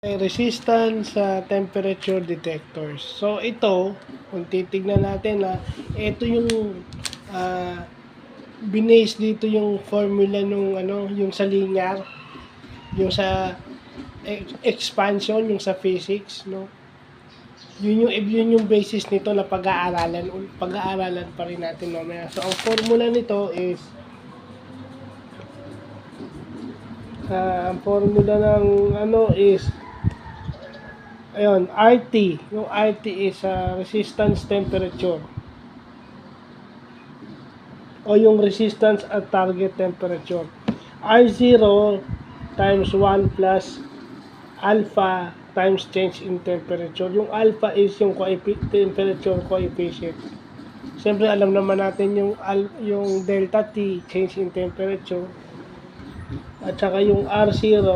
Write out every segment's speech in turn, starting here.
Resistance sa temperature detectors. So ito, kung titignan natin na ito yung binase dito yung formula nung yung sa linear, yung sa expansion, yung sa physics, no. Yun yung basis nito na pag-aaralan pa rin natin mamaya. So ang formula nito is ang formula ng is ayun, RT. Yung RT is resistance temperature. O yung resistance at target temperature. R0 times 1 plus alpha times change in temperature. Yung alpha is yung temperature coefficient. Siyempre alam naman natin yung delta T, change in temperature. At saka yung R0,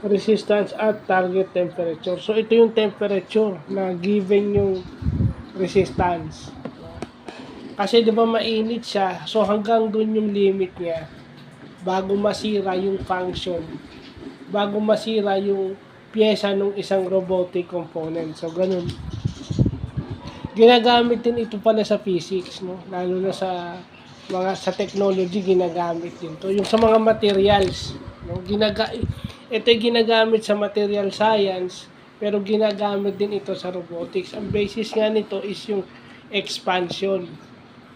resistance at target temperature. So ito yung temperature na given yung resistance. Kasi 'di ba mainit siya, so hanggang doon yung limit niya bago masira yung function, bago masira yung pyesa ng isang robotic component. So ganun. Ginagamit din ito pala sa physics, no? Lalo na sa technology ginagamit din to. Yung sa mga materials, no? Ito ay ginagamit sa material science, pero ginagamit din ito sa robotics. Ang basis nga nito is yung expansion,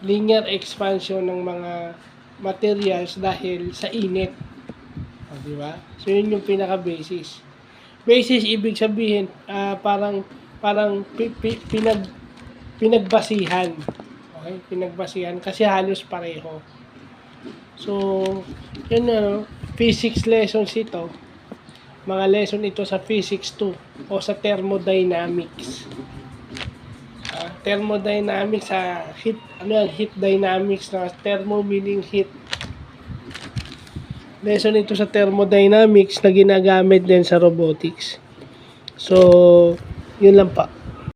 linear expansion ng mga materials dahil sa init. O, di ba? So, yun yung pinaka-basis. Basis, ibig sabihin, parang pinagbasihan. Okay? Pinagbasihan kasi halos pareho. So, yun physics lessons ito. Mga lesson ito sa physics 2 o sa thermodynamics. Thermodynamics sa heat, heat dynamics na thermo meaning heat. Lesson ito sa thermodynamics na ginagamit din sa robotics. So, yun lang pa.